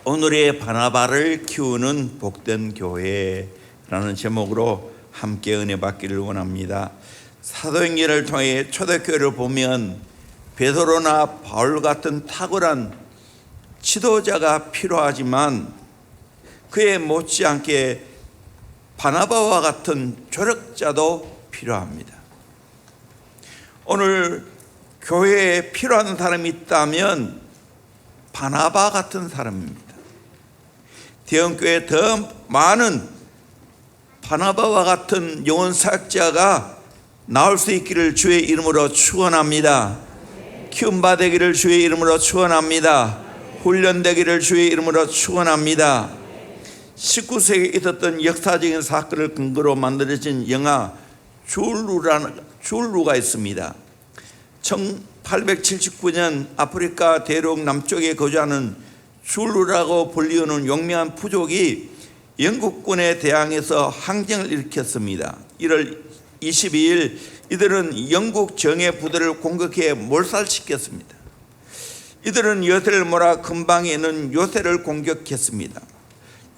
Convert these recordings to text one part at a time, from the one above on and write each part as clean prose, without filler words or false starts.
오늘의 바나바를 키우는 복된 교회라는 제목으로 함께 은혜 받기를 원합니다. 사도행전을 통해 초대교회를 보면 베드로나 바울 같은 탁월한 지도자가 필요하지만 그에 못지않게 바나바와 같은 조력자도 필요합니다. 오늘 교회에 필요한 사람이 있다면 바나바 같은 사람입니다. 대형교회에 더 많은 바나바와 같은 영혼 사역자가 나올 수 있기를 주의 이름으로 축원합니다. 키움받기를 주의 이름으로 축원합니다. 훈련되기를 주의 이름으로 축원합니다. 19세기에 있었던 역사적인 사건을 근거로 만들어진 영화 줄루가 있습니다. 1879년 아프리카 대륙 남쪽에 거주하는 줄루라고 불리우는 용맹한 부족이 영국군에 대항해서 항쟁을 일으켰습니다. 1월 22일 이들은 영국 정예 부대를 공격해 몰살시켰습니다. 이들은 요새를 몰아 근방에 있는 요새를 공격했습니다.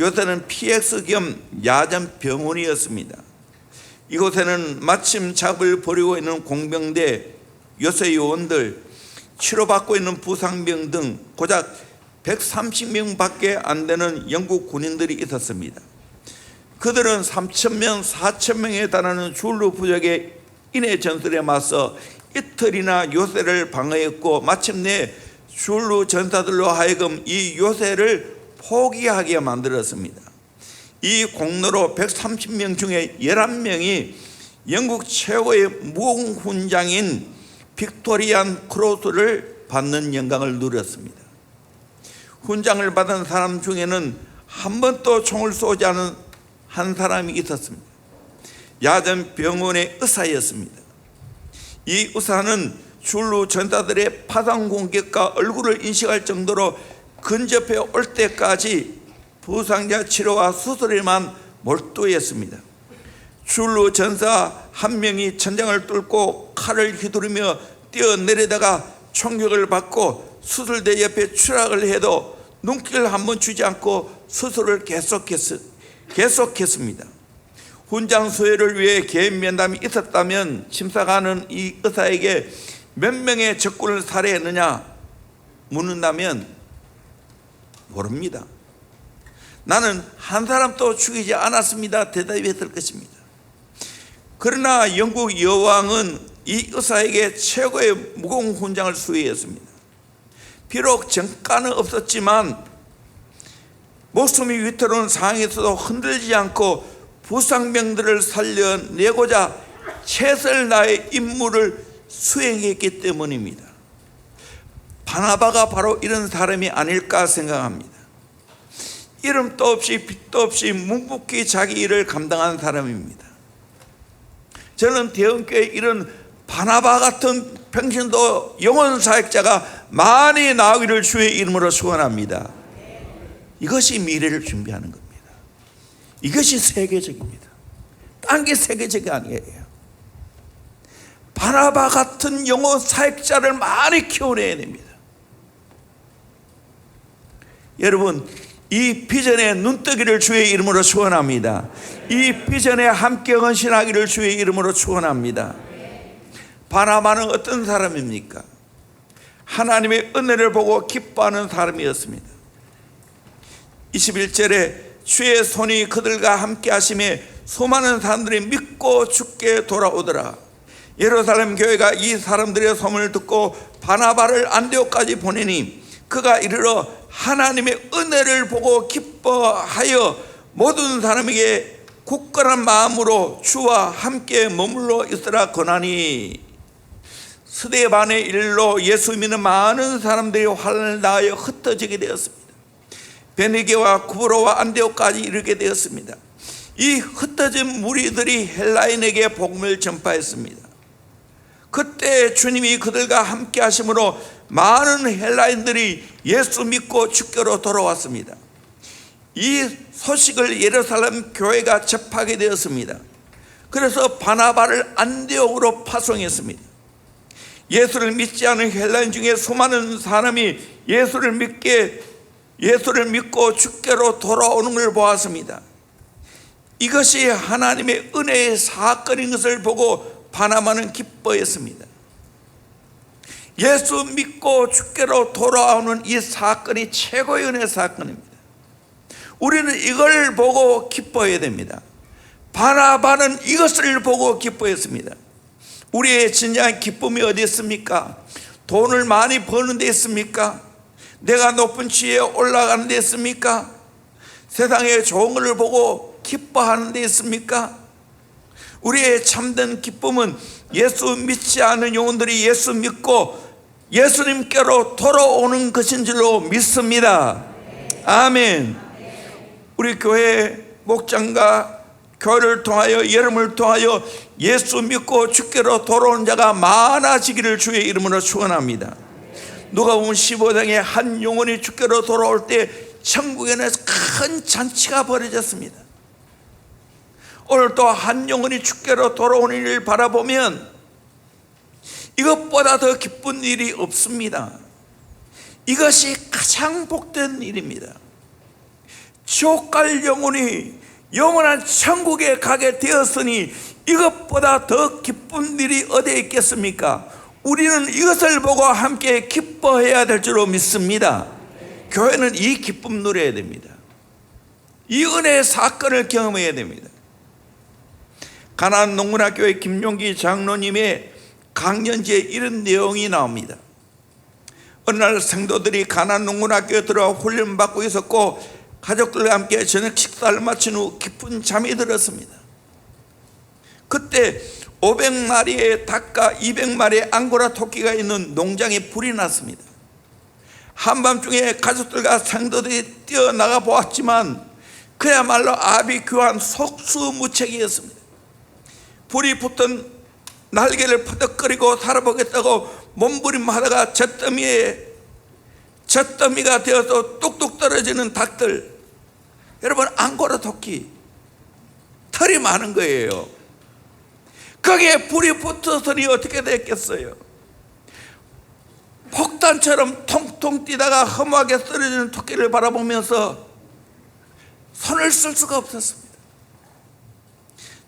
요새는 PX 겸 야전 병원이었습니다. 이곳에는 마침 작업을 벌이고 있는 공병대, 요새 요원들, 치료받고 있는 부상병 등 고작 130명밖에 안 되는 영국 군인들이 있었습니다. 그들은 3,000명, 4,000명에 달하는 줄루 부족의 인해 전술에 맞서 이틀이나 요새를 방어했고 마침내 줄루 전사들로 하여금 이 요새를 포기하게 만들었습니다. 이 공로로 130명 중에 11명이 영국 최고의 무공훈장인 빅토리안 크로스를 받는 영광을 누렸습니다. 훈장을 받은 사람 중에는 한 번도 총을 쏘지 않은 한 사람이 있었습니다. 야전 병원의 의사였습니다. 이 의사는 줄루 전사들의 파상 공격과 얼굴을 인식할 정도로 근접해 올 때까지 부상자 치료와 수술에만 몰두했습니다. 줄루 전사 한 명이 천장을 뚫고 칼을 휘두르며 뛰어내리다가 총격을 받고 수술대 옆에 추락을 해도 눈길을 한번 주지 않고 수술을 계속했습니다. 훈장 수여를 위해 개인 면담이 있었다면 심사관은 이 의사에게 몇 명의 적군을 살해했느냐 묻는다면 모릅니다. 나는 한 사람도 죽이지 않았습니다 대답했을 것입니다. 그러나 영국 여왕은 이 의사에게 최고의 무공훈장을 수여했습니다. 비록 정가는 없었지만 목숨이 위태로운 상황에서도 흔들리지 않고 부상병들을 살려내고자 최선을 다해 임무를 수행했기 때문입니다. 바나바가 바로 이런 사람이 아닐까 생각합니다. 이름도 없이 빚도 없이 묵묵히 자기 일을 감당한 사람입니다. 저는 대형교회에 이런 바나바 같은 평신도 영혼 사역자가 많이 나오기를 주의 이름으로 축원합니다. 이것이 미래를 준비하는 겁니다. 이것이 세계적입니다. 딴 게 세계적이 아니에요. 바나바 같은 영혼 사역자를 많이 키워내야 됩니다. 여러분, 이 비전에 눈뜨기를 주의 이름으로 축원합니다. 이 비전에 함께 헌신하기를 주의 이름으로 축원합니다. 바나바는 어떤 사람입니까? 하나님의 은혜를 보고 기뻐하는 사람이었습니다. 21절에 주의 손이 그들과 함께 하심에 수많은 사람들이 믿고 주께 돌아오더라. 예루살렘 교회가 이 사람들의 소문을 듣고 바나바를 안디옥까지 보내니 그가 이르러 하나님의 은혜를 보고 기뻐하여 모든 사람에게 굳건한 마음으로 주와 함께 머물러 있으라 권하니. 스데반의 일로 예수 믿는 많은 사람들이 환난을 당하여 흩어지게 되었습니다. 베니게와 구브로와 안디옥까지 이르게 되었습니다. 이 흩어진 무리들이 헬라인에게 복음을 전파했습니다. 그때 주님이 그들과 함께 하심으로 많은 헬라인들이 예수 믿고 주께로 돌아왔습니다. 이 소식을 예루살렘 교회가 접하게 되었습니다. 그래서 바나바를 안디옥으로 파송했습니다. 예수를 믿지 않은 헬라인 중에 수많은 사람이 예수를 믿게 예수를 믿고 주께로 돌아오는 걸 보았습니다. 이것이 하나님의 은혜의 사건인 것을 보고 바나바는 기뻐했습니다. 예수 믿고 주께로 돌아오는 이 사건이 최고의 은혜 사건입니다. 우리는 이걸 보고 기뻐해야 됩니다. 바나바는 이것을 보고 기뻐했습니다. 우리의 진정한 기쁨이 어디 있습니까? 돈을 많이 버는 데 있습니까? 내가 높은 지위에 올라가는 데 있습니까? 세상에 좋은 것을 보고 기뻐하는 데 있습니까? 우리의 참된 기쁨은 예수 믿지 않은 영혼들이 예수 믿고 예수님께로 돌아오는 것인 줄로 믿습니다. 아멘. 우리 교회 목장과 교회를 통하여 여름을 통하여 예수 믿고 주께로 돌아오는 자가 많아지기를 주의 이름으로 축원합니다. 누가복음 15장에 한 영혼이 주께로 돌아올 때 천국에는 큰 잔치가 벌어졌습니다. 오늘 또 한 영혼이 주께로 돌아오는 일을 바라보면 이것보다 더 기쁜 일이 없습니다. 이것이 가장 복된 일입니다. 지옥 갈 영혼이 영원한 천국에 가게 되었으니 이것보다 더 기쁜 일이 어디에 있겠습니까? 우리는 이것을 보고 함께 기뻐해야 될 줄로 믿습니다. 교회는 이 기쁨 누려야 됩니다. 이 은혜의 사건을 경험해야 됩니다. 가나안 농문학교의 김용기 장로님의 강연지에 이런 내용이 나옵니다. 어느 날 성도들이 가나안 농문학교에 들어와 훈련받고 있었고 가족들과 함께 저녁 식사를 마친 후 깊은 잠이 들었습니다. 그때 500마리의 닭과 200마리의 앙고라 토끼가 있는 농장에 불이 났습니다. 한밤중에 가족들과 성도들이 뛰어나가 보았지만 그야말로 아비규환 속수무책이었습니다. 불이 붙은 날개를 퍼덕거리고 살아보겠다고 몸부림하다가 젖더미가 되어서 뚝뚝 떨어지는 닭들, 여러분 앙고라 토끼 털이 많은 거예요. 거기에 불이 붙었으니 어떻게 됐겠어요? 폭탄처럼 통통 뛰다가 허무하게 쓰러지는 토끼를 바라보면서 손을 쓸 수가 없었습니다.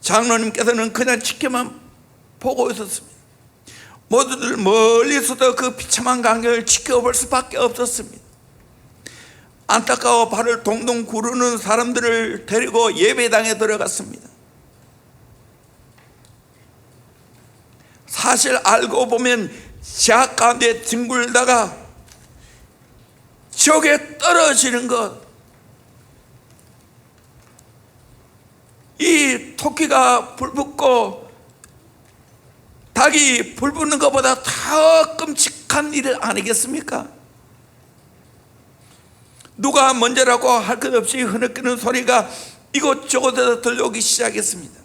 장로님께서는 그냥 지켜만 보고 있었습니다. 모두들 멀리서도 그 비참한 광경을 지켜볼 수밖에 없었습니다. 안타까워 발을 동동 구르는 사람들을 데리고 예배당에 들어갔습니다. 사실 알고 보면 제약 가운데 뒹굴다가 지옥에 떨어지는 것, 이 토끼가 불 붙고 닭이 불 붙는 것보다 더 끔찍한 일 아니겠습니까? 누가 먼저라고 할 것 없이 흐느끼는 소리가 이곳저곳에서 들려오기 시작했습니다.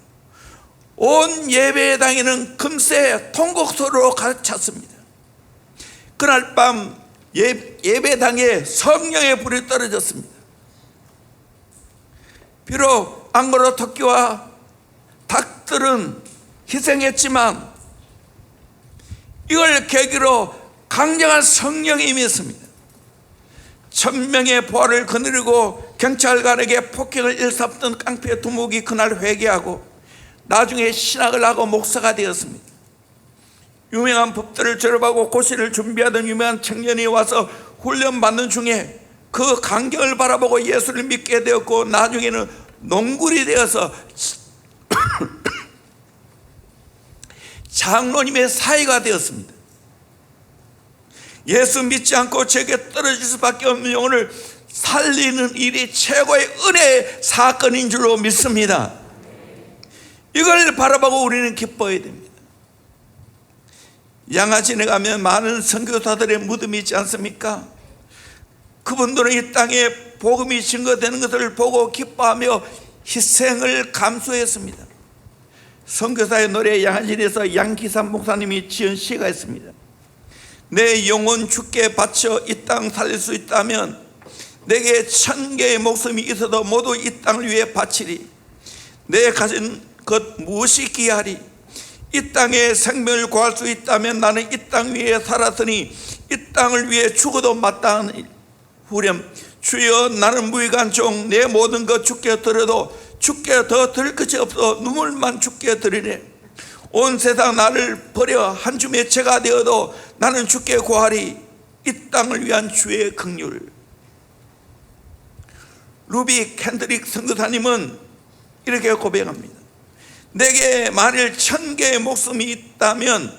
온 예배당에는 금세 통곡소리로 가득 찼습니다. 그날 밤 예배당에 성령의 불이 떨어졌습니다. 비록 앙고라 토끼와 닭들은 희생했지만 이걸 계기로 강력한 성령이 임했습니다. 1000명의 부하를 거느리고 경찰관에게 폭행을 일삼던 깡패 두목이 그날 회개하고 나중에 신학을 하고 목사가 되었습니다. 유명한 법들을 졸업하고 고시를 준비하던 유명한 청년이 와서 훈련받는 중에 그 광경을 바라보고 예수를 믿게 되었고 나중에는 농굴이 되어서 장로님의 사이가 되었습니다. 예수 믿지 않고 제게 떨어질 수밖에 없는 영혼을 살리는 일이 최고의 은혜의 사건인 줄로 믿습니다. 이걸 바라보고 우리는 기뻐해야 됩니다. 양아진에 가면 많은 선교사들의 무덤이 있지 않습니까? 그분들은 이 땅에 복음이 증거되는 것을 보고 기뻐하며 희생을 감수했습니다. 선교사의 노래 양아진에서 양기삼 목사님이 지은 시가 있습니다. 내 영혼 주께 바쳐 이 땅 살릴 수 있다면 내게 1000개의 목숨이 있어도 모두 이 땅을 위해 바치리. 내 가진 것 무엇이 귀하리. 이 땅에 생명을 구할 수 있다면 나는 이 땅 위에 살았으니 이 땅을 위해 죽어도 마땅한 후렴 주여 나는 무익한 종 내 모든 것 주께 드려도 주께 더 드릴 것이 없어 눈물만 주께 드리네. 온 세상 나를 버려 한 줌의 채가 되어도 나는 주께 구하리. 이 땅을 위한 주의 긍휼. 루비 캔드릭 선교사님은 이렇게 고백합니다. 내게 만일 1000개의 목숨이 있다면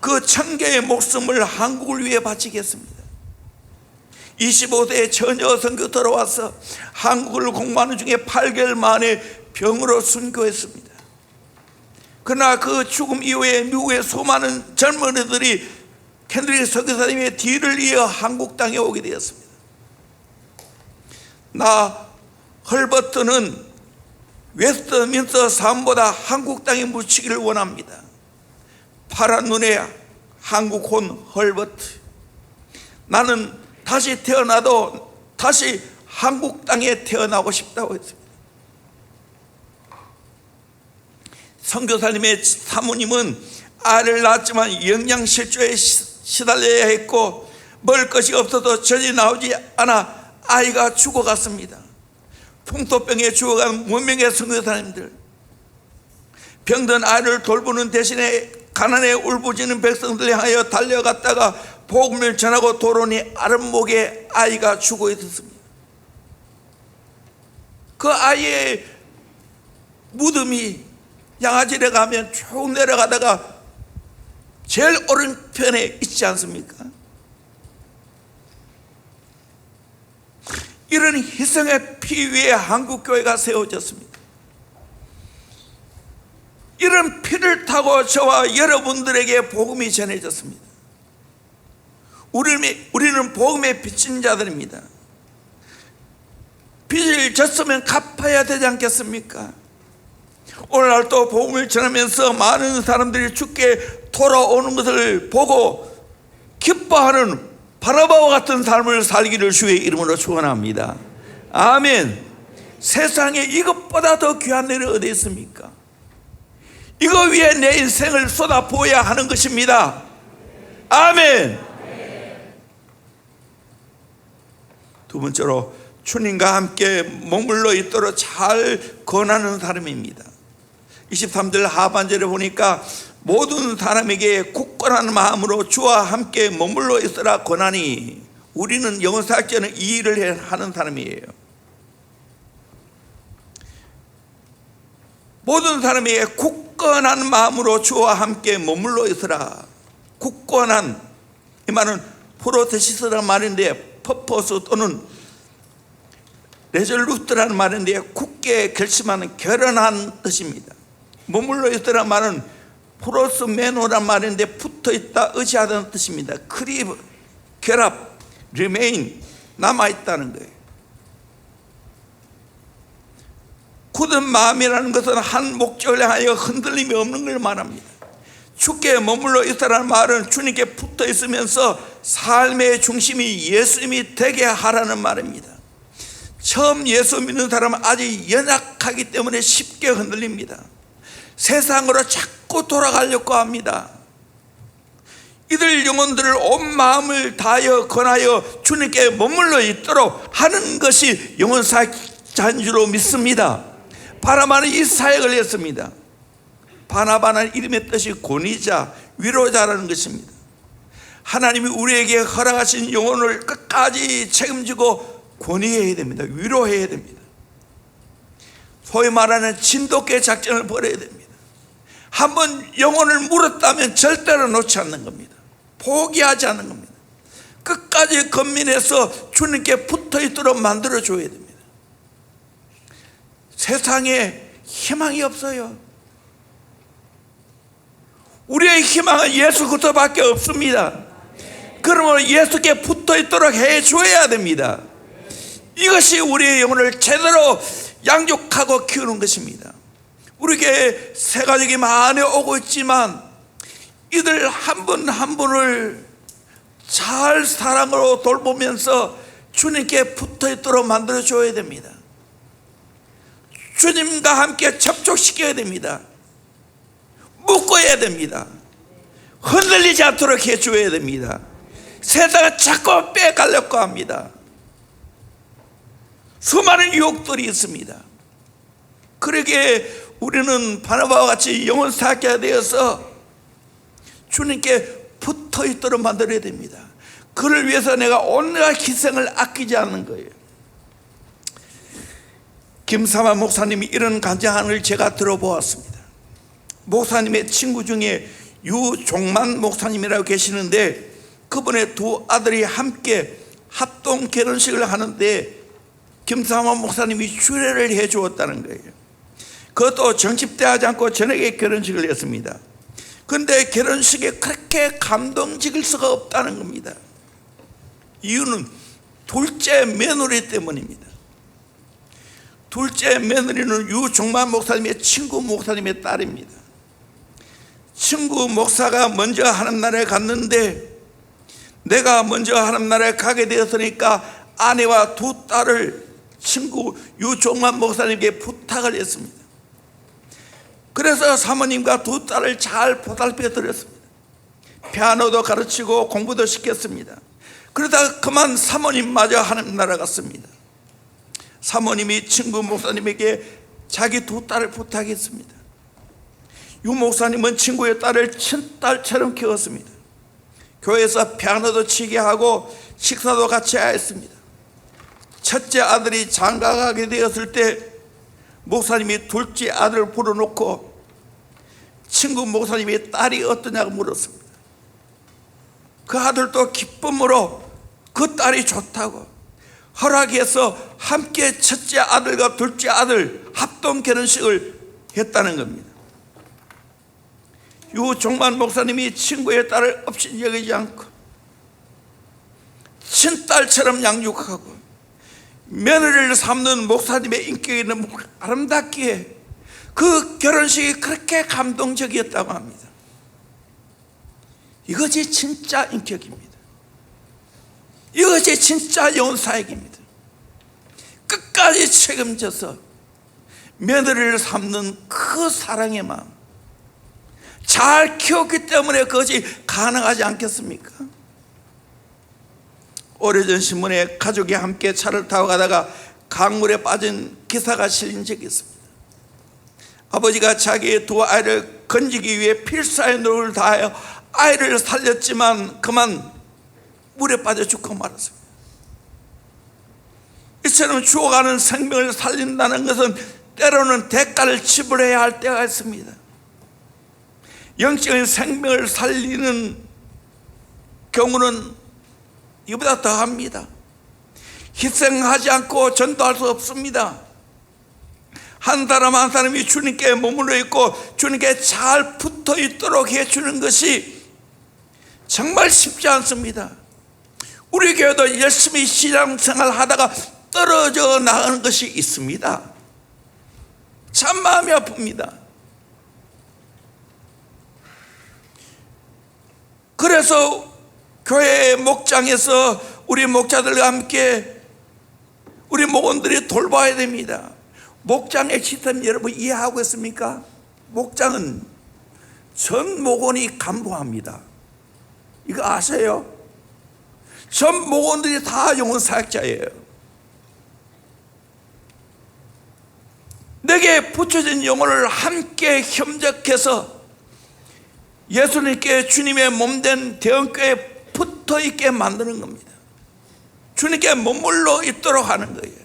그 1000개의 목숨을 한국을 위해 바치겠습니다. 25세에 처녀 선교 들어와서 한국을 공부하는 중에 8개월 만에 병으로 순교했습니다. 그러나 그 죽음 이후에 미국의 수많은 젊은이들이 캔드릭 선교사님의 뒤를 이어 한국 땅에 오게 되었습니다. 나 헐버트는 웨스트민스터 사원보다 한국 땅에 묻히기를 원합니다. 파란 눈에 한국 혼 헐버트. 나는 다시 태어나도 다시 한국 땅에 태어나고 싶다고 했습니다. 선교사님의 사모님은 아이를 낳았지만 영양실조에 시달려야 했고 먹을 것이 없어서 전이 나오지 않아 아이가 죽어갔습니다. 풍토병에 죽어간 무명의 선교사님들, 병든 아이를 돌보는 대신에 가난에 울부짖는 백성들 향하여 달려갔다가 복음을 전하고 돌아오니 아랫목에 아이가 죽어 있었습니다. 그 아이의 무덤이 양아지에 가면 쭉 내려가다가 제일 오른편에 있지 않습니까? 이런 희생의 피 위에 한국교회가 세워졌습니다. 이런 피를 타고 저와 여러분들에게 복음이 전해졌습니다. 우리는 복음에 빚진 자들입니다. 빚을 졌으면 갚아야 되지 않겠습니까? 오늘날 또 복음을 전하면서 많은 사람들이 주께 돌아오는 것을 보고 기뻐하는 바나바와 같은 삶을 살기를 주의 이름으로 축원합니다. 아멘. 세상에 이것보다 더 귀한 일이 어디 있습니까? 이거 위에 내 인생을 쏟아부어야 하는 것입니다. 아멘. 두 번째로 주님과 함께 머물러 있도록 잘 권하는 사람입니다. 23절 하반절에 보니까 모든 사람에게 굳건한 마음으로 주와 함께 머물러 있으라 권하니, 우리는 영혼사역자는 이 일을 하는 사람이에요. 모든 사람에게 굳건한 마음으로 주와 함께 머물러 있으라. 굳건한, 이 말은 프로테시스라는 말인데 퍼포스 또는 레졸루트라는 말인데 굳게 결심하는 결연한 뜻입니다. 머물러 있으라는 말은 프로스메노란 말인데 붙어있다, 의지하다는 뜻입니다. 크리브, 결합, remain, 남아있다는 거예요. 굳은 마음이라는 것은 한 목적을 향하여 흔들림이 없는 걸 말합니다. 주께 머물러 있으라는 말은 주님께 붙어 있으면서 삶의 중심이 예수님이 되게 하라는 말입니다. 처음 예수 믿는 사람은 아직 연약하기 때문에 쉽게 흔들립니다. 세상으로 자꾸 돌아가려고 합니다. 이들 영혼들을 온 마음을 다하여 권하여 주님께 머물러 있도록 하는 것이 영혼사역자인 줄로 믿습니다. 바나바는 이 사역을 했습니다. 바나바는 이름의 뜻이 권위자, 위로자라는 것입니다. 하나님이 우리에게 허락하신 영혼을 끝까지 책임지고 권위해야 됩니다. 위로해야 됩니다. 소위 말하는 진돗개 작전을 벌여야 됩니다. 한번 영혼을 물었다면 절대로 놓지 않는 겁니다. 포기하지 않는 겁니다. 끝까지 건민해서 주님께 붙어있도록 만들어줘야 됩니다. 세상에 희망이 없어요. 우리의 희망은 예수 그리스도밖에 없습니다. 그러므로 예수께 붙어있도록 해줘야 됩니다. 이것이 우리의 영혼을 제대로 양육하고 키우는 것입니다. 우리에게 새 가족이 많이 오고 있지만 이들 한 분 한 분을 잘 사랑으로 돌보면서 주님께 붙어있도록 만들어줘야 됩니다. 주님과 함께 접촉시켜야 됩니다. 묶어야 됩니다. 흔들리지 않도록 해줘야 됩니다. 세상은 자꾸 빼가려고 합니다. 수많은 유혹들이 있습니다. 그러기에 우리는 바나바와 같이 영혼 사역자가 되어서 주님께 붙어 있도록 만들어야 됩니다. 그를 위해서 내가 온갖 희생을 아끼지 않는 거예요. 김삼환 목사님이 이런 간증을 제가 들어보았습니다. 목사님의 친구 중에 유종만 목사님이라고 계시는데, 그분의 두 아들이 함께 합동 결혼식을 하는데 김삼환 목사님이 주례를 해 주었다는 거예요. 그것도 정집대하지 않고 저녁에 결혼식을 했습니다. 그런데 결혼식에 그렇게 감동적일 수가 없다는 겁니다. 이유는 둘째 며느리 때문입니다. 둘째 며느리는 유종만 목사님의 친구 목사님의 딸입니다. 친구 목사가 먼저 하나님나라에 갔는데, 내가 먼저 하나님나라에 가게 되었으니까 아내와 두 딸을 친구 유종만 목사님께 부탁을 했습니다. 그래서 사모님과 두 딸을 잘 보살펴 드렸습니다. 피아노도 가르치고 공부도 시켰습니다. 그러다가 그만 사모님마저 하나님나라 갔습니다. 사모님이 친구 목사님에게 자기 두 딸을 부탁했습니다. 유 목사님은 친구의 딸을 친딸처럼 키웠습니다. 교회에서 피아노도 치게 하고 식사도 같이 했습니다. 첫째 아들이 장가가게 되었을 때 목사님이 둘째 아들을 불러놓고 친구 목사님의 딸이 어떠냐고 물었습니다. 그 아들도 기쁨으로 그 딸이 좋다고 허락해서 함께 첫째 아들과 둘째 아들 합동 결혼식을 했다는 겁니다. 유종만 목사님이 친구의 딸을 없이 여기지 않고 친딸처럼 양육하고 며느리를 삼는 목사님의 인격이 너무 아름답기에 그 결혼식이 그렇게 감동적이었다고 합니다. 이것이 진짜 인격입니다. 이것이 진짜 영혼 사역입니다. 끝까지 책임져서 며느리를 삼는 그 사랑의 마음, 잘 키웠기 때문에 그것이 가능하지 않겠습니까? 오래전 신문에 가족이 함께 차를 타고 가다가 강물에 빠진 기사가 실린 적이 있습니다. 아버지가 자기의 두 아이를 건지기 위해 필사의 노력을 다하여 아이를 살렸지만 그만 물에 빠져 죽고 말았습니다. 이처럼 죽어가는 생명을 살린다는 것은 때로는 대가를 지불해야 할 때가 있습니다. 영적인 생명을 살리는 경우는 이보다 더합니다. 희생하지 않고 전도할 수 없습니다. 한 사람 한 사람이 주님께 머물러 있고 주님께 잘 붙어 있도록 해주는 것이 정말 쉽지 않습니다. 우리 교회도 열심히 신앙생활 하다가 떨어져 나가는 것이 있습니다. 참 마음이 아픕니다. 그래서 교회 목장에서 우리 목자들과 함께 우리 목원들이 돌봐야 됩니다. 목장의 시스템 여러분 이해하고 있습니까? 목장은 전 목원이 간부합니다. 이거 아세요? 전 목원들이 다 영혼 사역자예요. 내게 붙여진 영혼을 함께 협력해서 예수님께 주님의 몸된 대형교회에 붙어있게 만드는 겁니다. 주님께 머물러 있도록 하는 거예요.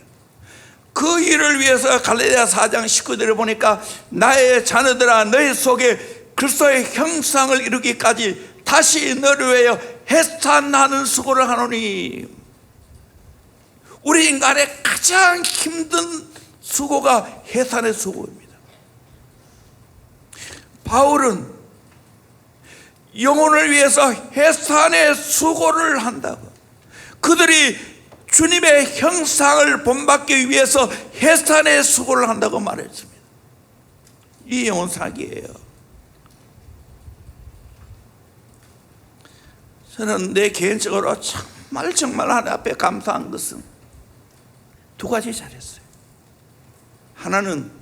그 일을 위해서 갈라디아 4장 19절을 보니까 나의 자녀들아 너희 속에 그리스도의 형상을 이루기까지 다시 너를 위하여 해산하는 수고를 하노니. 우리 인간의 가장 힘든 수고가 해산의 수고입니다. 바울은 영혼을 위해서 해산의 수고를 한다고. 그들이 주님의 형상을 본받기 위해서 해산의 수고를 한다고 말했습니다. 이 영혼 사기예요. 저는 내 개인적으로 정말 하나님 앞에 감사한 것은 두 가지 잘했어요. 하나는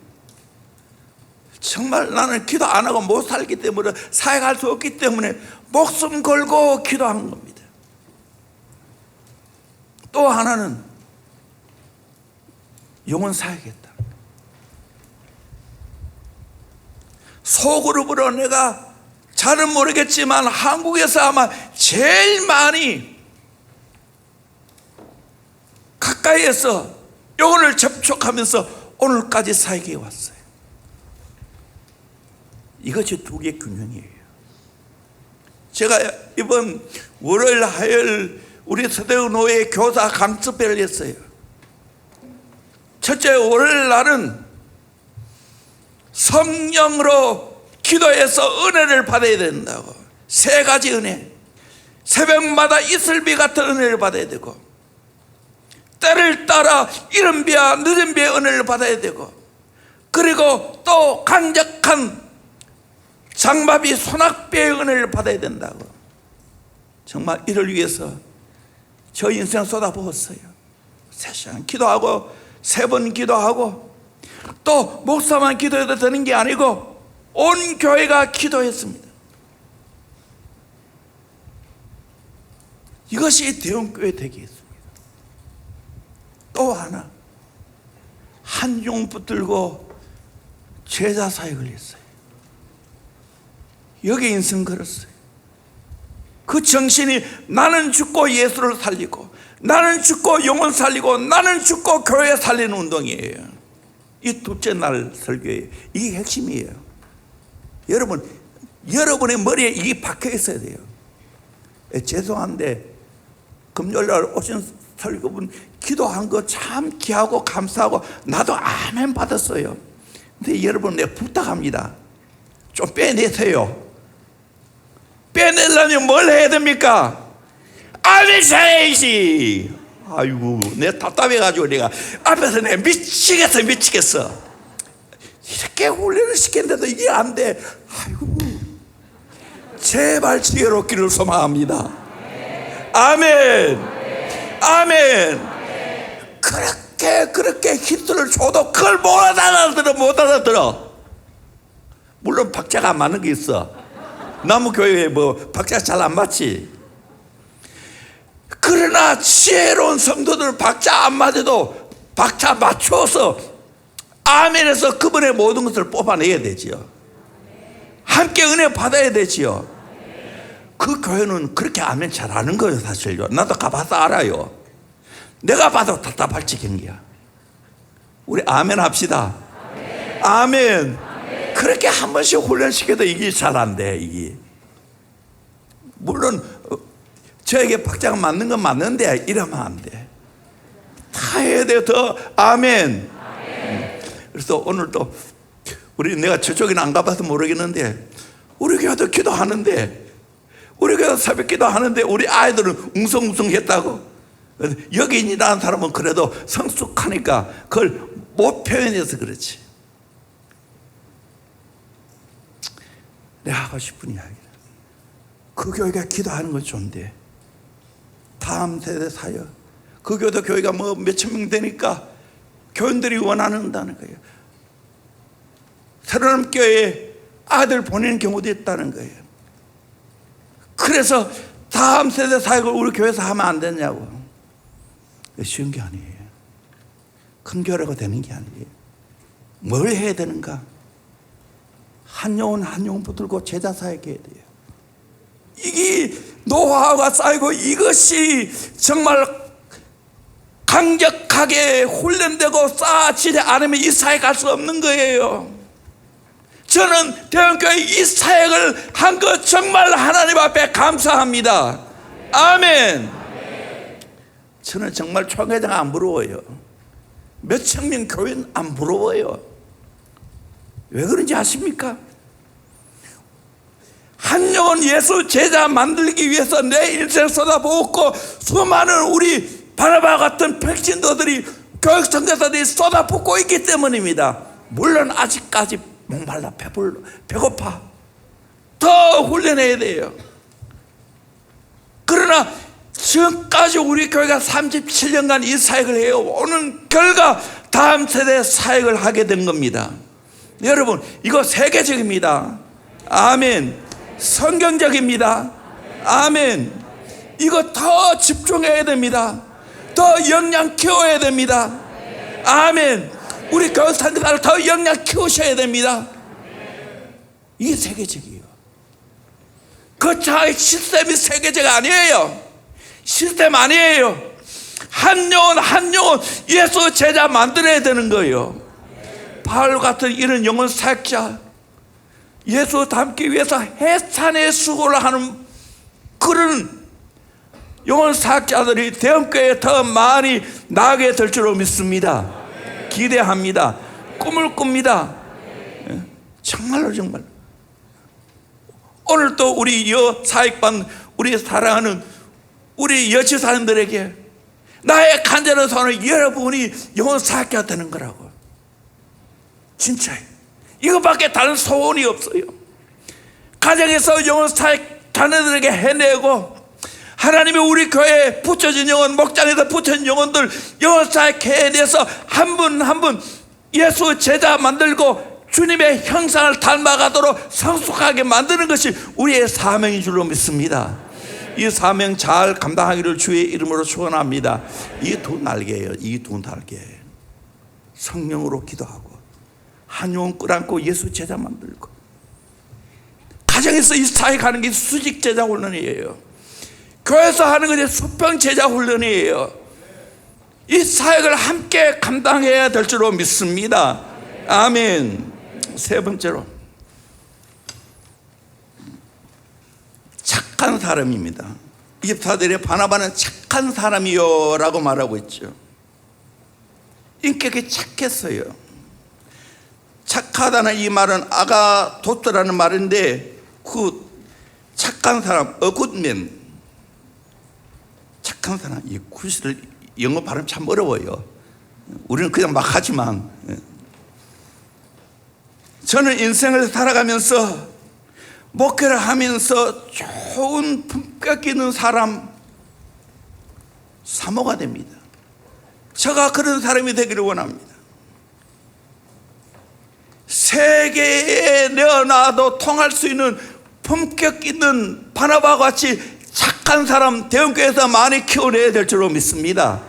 정말 나는 기도 안 하고 못 살기 때문에 사역할 수 없기 때문에 목숨 걸고 기도한 겁니다. 또 하나는 영혼 사야겠다. 소그룹으로 내가 잘은 모르겠지만 한국에서 아마 제일 많이 가까이에서 영혼을 접촉하면서 오늘까지 사역에 왔어요. 이것이 두 개의 균형이에요. 제가 이번 월요일 화요일 우리 서대의노회 교사 강습회를 했어요. 첫째 월요일 날은 성령으로 기도해서 은혜를 받아야 된다고. 세 가지 은혜. 새벽마다 이슬비 같은 은혜를 받아야 되고, 때를 따라 이른 비와 늦은 비의 은혜를 받아야 되고, 그리고 또 강력한 장마비 소낙비의 은혜를 받아야 된다고. 정말 이를 위해서 저 인생 쏟아부었어요. 3시간 기도하고 3번 기도하고, 또 목사만 기도해도 되는 게 아니고 온 교회가 기도했습니다. 이것이 대형교회 되겠습니다. 또 하나, 한용 붙들고 제자 사역을 했어요. 여기 인생 걸었어요. 그 정신이 나는 죽고 예수를 살리고, 나는 죽고 영혼 살리고, 나는 죽고 교회 살리는 운동이에요. 이 둘째 날 설교예요. 이게 핵심이에요. 여러분의 머리에 이게 박혀 있어야 돼요. 죄송한데 금요일 날 오신 설교분 기도한 거 참 귀하고 감사하고 나도 아멘 받았어요. 근데 여러분 내가 부탁합니다. 좀 빼내세요. 빼내려면 뭘 해야 됩니까? 아멘 사야지. 아이고, 내가 답답해가지고 내가 앞에서 내가 미치겠어. 이렇게 훈련을 시켰는데도 이게 안 돼. 아이고, 제발 지혜롭기를 소망합니다. 아멘. 아멘. 그렇게 힌트를 줘도 그걸 못 알아들어. 물론 박자가 안 맞는 게 있어. 나무교회에 뭐 박자 잘 안 맞지. 그러나 지혜로운 성도들 박자 안 맞아도 박자 맞춰서 아멘에서 그분의 모든 것을 뽑아내야 되지요. 함께 은혜 받아야 되지요. 그 교회는 그렇게 아멘 잘하는 거예요. 사실요. 나도 가봐서 알아요. 내가 봐도 답답할지 경기야. 우리 아멘 합시다. 아멘. 그렇게 한 번씩 훈련시켜도 이게 잘 안 돼. 이게 물론 저에게 박자가 맞는 건 맞는데 이러면 안 돼. 다 해야 돼. 더 아멘. 그래서 오늘 또 내가 저쪽에는 안 가봐서 모르겠는데 우리 교회도 기도하는데, 우리 교회도 새벽 기도하는데 우리 아이들은 웅성웅성했다고. 여기인이라는 사람은 그래도 성숙하니까 그걸 못 표현해서 그렇지. 내가 하고 싶은 이야기는 그 교회가 기도하는 건 좋은데 다음 세대 사역, 그 교회도 교회가 뭐 몇천 명 되니까 교인들이 원한다는 거예요. 새로운 교회에 아들 보내는 경우도 있다는 거예요. 그래서 다음 세대 사역을 우리 교회에서 하면 안 되냐고. 쉬운 게 아니에요. 큰 교회가 되는 게 아니에요. 뭘 해야 되는가? 한 영혼 붙들고 제자 사역해야 돼요. 이게 노하우가 쌓이고 이것이 정말 강력하게 훈련되고 쌓아지지 않으면 이 사역 할 수 없는 거예요. 저는 대형교회 이 사역을 한 것 정말 하나님 앞에 감사합니다. 아멘. 저는 정말 총회장 안 부러워요. 몇천 명 교회는 안 부러워요. 왜 그런지 아십니까? 한 영혼 예수 제자 만들기 위해서 내 인생 쏟아부었고, 수많은 우리 바나바 같은 백신도들이 교육 선교사들이 쏟아붓고 있기 때문입니다. 물론 아직까지 목말라 배고파 더 훈련해야 돼요. 그러나 지금까지 우리 교회가 37년간 이 사역을 해요. 오는 결과 다음 세대 사역을 하게 된 겁니다. 여러분, 이거 세계적입니다. 아멘. 성경적입니다. 아멘. 이거 더 집중해야 됩니다. 더 역량 키워야 됩니다. 아멘. 우리 교육사님들 더 역량 키우셔야 됩니다. 이게 세계적이에요. 거창하게 시스템이 세계적 아니에요. 시스템 아니에요. 한 영혼 예수 제자 만들어야 되는 거예요. 바울 같은 이런 영혼 사역자, 예수 닮기 위해서 해산의 수고를 하는 그런 영혼 사역자들이 대형교회에 더 많이 나가게 될 줄로 믿습니다. 기대합니다. 꿈을 꿉니다. 정말로 정말. 오늘 또 우리 사역반, 우리 사랑하는 우리 여치사님들에게 나의 간절한 소원은 여러분이 영혼 사역자가 되는 거라고. 진짜요. 이거밖에 다른 소원이 없어요. 가정에서 영혼 사역 자녀들에게 해내고, 하나님이 우리 교회에 붙여진 영혼, 목장에서 붙여진 영혼들 영혼 사역 해내서 한 분 한 분 예수 제자 만들고 주님의 형상을 닮아가도록 성숙하게 만드는 것이 우리의 사명인 줄로 믿습니다. 이 사명 잘 감당하기를 주의 이름으로 축원합니다. 이 두 날개예요. 이 두 날개. 성령으로 기도하고 한 영혼 끌어안고 예수 제자 만들고, 가정에서 이 사역하는 게 수직 제자 훈련이에요. 교회에서 하는 것이 수평 제자 훈련이에요. 이 사역을 함께 감당해야 될 줄로 믿습니다. 아멘. 세 번째로 착한 사람입니다. 이집트사들의 바나바는 착한 사람이요 라고 말하고 있죠. 인격이 착했어요. 착하다는 이 말은 아가도트라는 말인데, 그 착한 사람, a good man, 착한 사람, 이 굿을 영어 발음 참 어려워요. 우리는 그냥 막 하지만, 저는 인생을 살아가면서 목회를 하면서 좋은 품격 있는 사람 사모가 됩니다. 제가 그런 사람이 되기를 원합니다. 세계에 내어놔도 통할 수 있는 품격 있는 바나바와 같이 착한 사람 대형교회에서 많이 키워내야 될 줄로 믿습니다.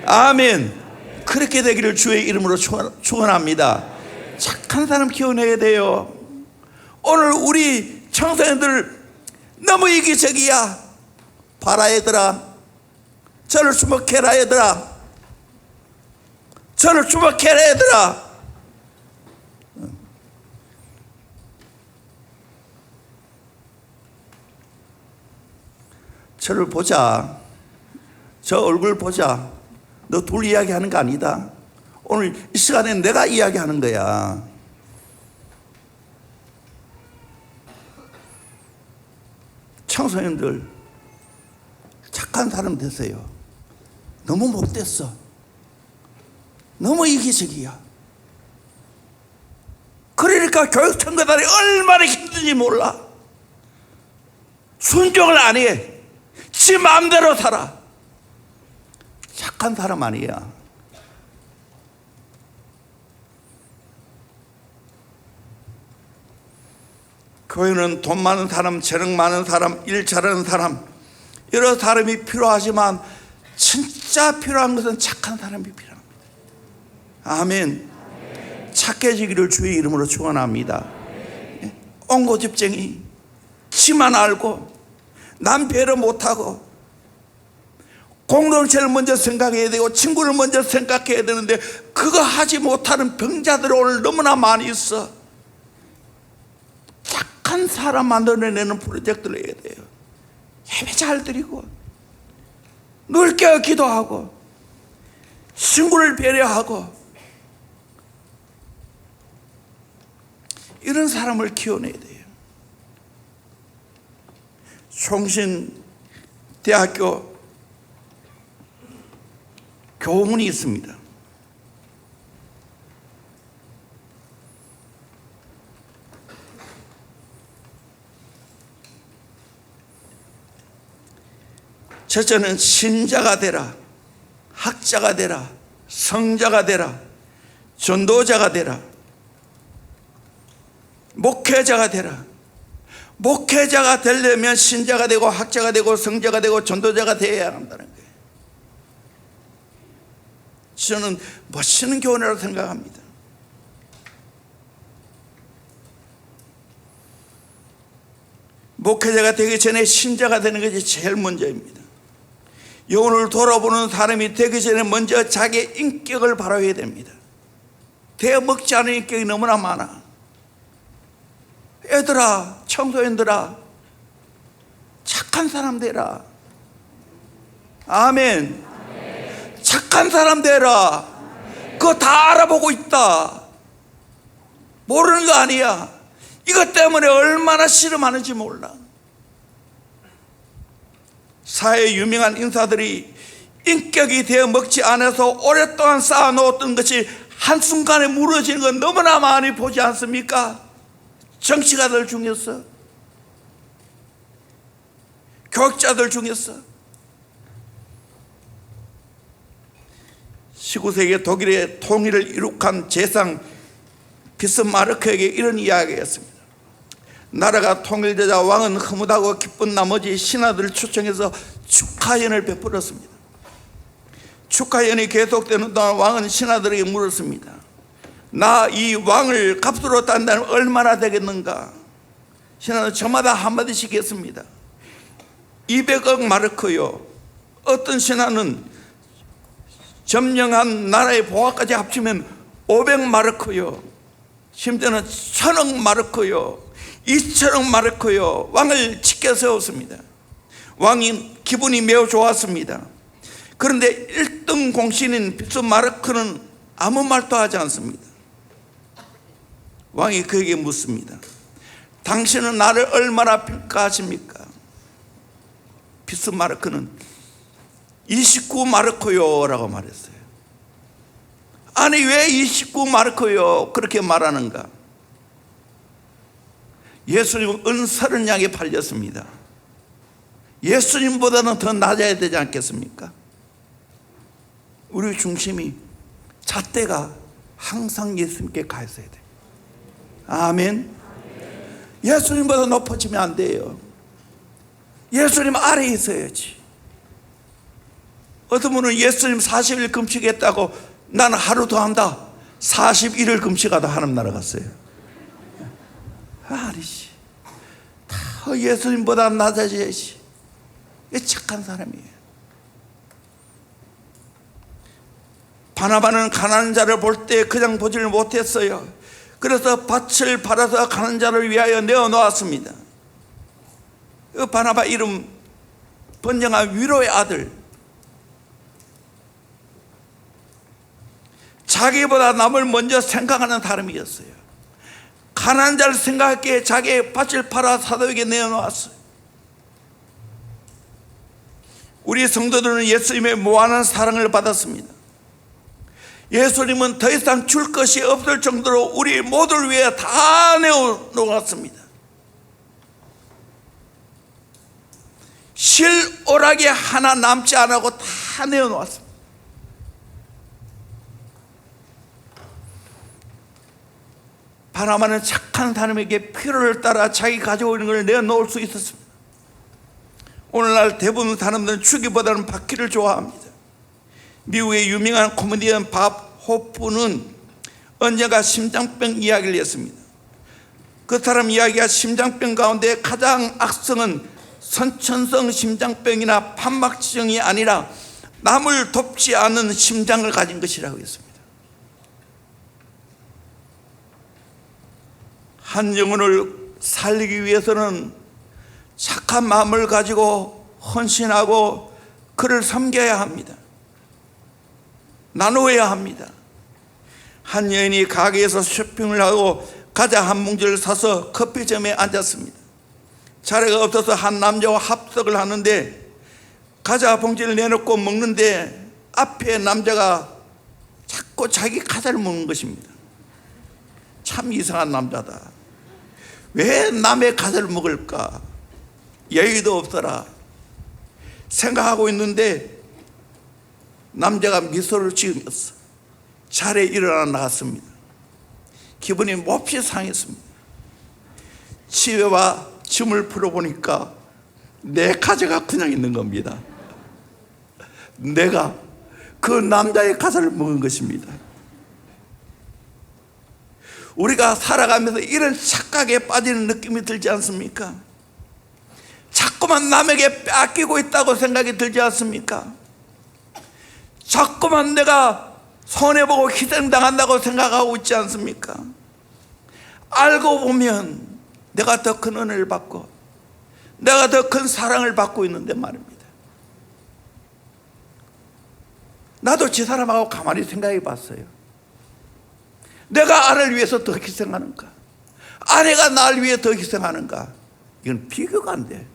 아멘. 그렇게 되기를 주의 이름으로 축원합니다. 착한 사람 키워내야 돼요. 오늘 우리 청소년들 너무 이기적이야. 봐라 얘들아, 저를 주목해라 얘들아, 저를 주목해라 얘들아. 저를 보자, 저 얼굴 보자. 너 둘 이야기하는 거 아니다. 오늘 이 시간에 내가 이야기하는 거야. 청소년들 착한 사람 되세요. 너무 못됐어. 너무 이기적이야. 그러니까 교육 청소년들이 얼마나 힘든지 몰라. 순종을 안 해. 지 마음대로 살아. 착한 사람 아니야. 교회는 돈 많은 사람, 재능 많은 사람, 일 잘하는 사람, 여러 사람이 필요하지만 진짜 필요한 것은 착한 사람이 필요합니다. 아멘. 착해지기를 주의 이름으로 축원합니다. 옹고집쟁이, 지만 알고 남 배려 못하고 공동체를 먼저 생각해야 되고 친구를 먼저 생각해야 되는데 그거 하지 못하는 병자들이 오늘 너무나 많이 있어. 착한 사람 만들어내는 프로젝트를 해야 돼요. 예배 잘 드리고 늘 깨어 기도하고 친구를 배려하고 이런 사람을 키워내야 돼요. 총신대학교 교문이 있습니다. 첫째는 신자가 되라, 학자가 되라, 성자가 되라, 전도자가 되라, 목회자가 되라. 목회자가 되려면 신자가 되고 학자가 되고 성자가 되고 전도자가 되어야 한다는 거예요. 저는 멋있는 교훈이라고 생각합니다. 목회자가 되기 전에 신자가 되는 것이 제일 먼저입니다. 영혼을 돌아보는 사람이 되기 전에 먼저 자기의 인격을 바라봐야 됩니다. 대먹지 않은 인격이 너무나 많아. 애들아, 청소년들아, 착한 사람 되라. 아멘. 착한 사람 되라. 그거 다 알아보고 있다. 모르는 거 아니야. 이것 때문에 얼마나 씨름하는지 몰라. 사회에 유명한 인사들이 인격이 되어 먹지 않아서 오랫동안 쌓아놓았던 것이 한순간에 무너지는 건 너무나 많이 보지 않습니까? 정치가들 중에서, 교육자들 중에서. 19세기 독일의 통일을 이룩한 제상 비스마르크에게 이런 이야기였습니다. 나라가 통일되자 왕은 흐뭇하고 기쁜 나머지 신하들을 초청해서 축하연을 베풀었습니다. 축하연이 계속되는 동안 왕은 신하들에게 물었습니다. 나 이 왕을 값으로 딴다면 얼마나 되겠는가? 신하는 저마다 한마디씩 했습니다. 200억 마르크요. 어떤 신하는 점령한 나라의 보화까지 합치면 500마르크요. 심지어는 1000억 마르크요. 2000억 마르크요. 왕을 지켜 세웠습니다. 왕이 기분이 매우 좋았습니다. 그런데 1등 공신인 비스마르크는 아무 말도 하지 않습니다. 왕이 그에게 묻습니다. 당신은 나를 얼마나 평가하십니까? 비스마르크는 29마르크요 라고 말했어요. 아니 왜 29마르크요 그렇게 말하는가? 예수님은 은 30냥에 팔렸습니다. 예수님보다는 더 낮아야 되지 않겠습니까? 우리 중심이 잣대가 항상 예수님께 가 있어야 돼요. 아멘. 예수님보다 높아지면 안 돼요. 예수님 아래에 있어야지. 어떤 분은 예수님 40일 금식했다고 나는 하루 더 한다. 41일 금식하다 하나님 나라 갔어요. 아니지. 다 예수님보다 낮아져야지. 착한 사람이에요. 바나바는 가난한 자를 볼 때 그냥 보지를 못했어요. 그래서 밭을 팔아서 가난한 자를 위하여 내어놓았습니다. 그 바나바 이름 번영한 위로의 아들. 자기보다 남을 먼저 생각하는 사람이었어요. 가난한 자를 생각하기에 자기의 밭을 팔아 사도에게 내어놓았어요. 우리 성도들은 예수님의 무한한 사랑을 받았습니다. 예수님은 더 이상 줄 것이 없을 정도로 우리 모두를 위해 다 내어놓았습니다. 실오락이 하나 남지 않고 다 내어놓았습니다. 바나바는 착한 사람에게 필요를 따라 자기 가지고 있는 걸 내어놓을 수 있었습니다. 오늘날 대부분 사람들은 주기보다는 받기를 좋아합니다. 미국의 유명한 코미디언 밥 호프는 언젠가 심장병 이야기를 했습니다. 그 사람 이야기가 심장병 가운데 가장 악성은 선천성 심장병이나 판막지정이 아니라 남을 돕지 않는 심장을 가진 것이라고 했습니다. 한 영혼을 살리기 위해서는 착한 마음을 가지고 헌신하고 그를 섬겨야 합니다. 나누어야 합니다. 한 여인이 가게에서 쇼핑을 하고 과자 한 뭉치를 사서 커피점에 앉았습니다. 자리가 없어서 한 남자와 합석을 하는데 과자 봉지를 내놓고 먹는데 앞에 남자가 자꾸 자기 과자를 먹는 것입니다. 참 이상한 남자다. 왜 남의 과자를 먹을까? 여유도 없더라 생각하고 있는데 남자가 미소를 지으면서 자리에 일어나 나갔습니다. 기분이 몹시 상했습니다. 집에 와 짐을 풀어보니까 내 과자가 그냥 있는 겁니다. 내가 그 남자의 가사를 먹은 것입니다. 우리가 살아가면서 이런 착각에 빠지는 느낌이 들지 않습니까? 자꾸만 남에게 뺏기고 있다고 생각이 들지 않습니까? 자꾸만 내가 손해보고 희생당한다고 생각하고 있지 않습니까? 알고 보면 내가 더 큰 은혜를 받고 내가 더 큰 사랑을 받고 있는데 말입니다. 나도 저 사람하고 가만히 생각해 봤어요. 내가 아내를 위해서 더 희생하는가? 아내가 나를 위해 더 희생하는가? 이건 비교가 안 돼.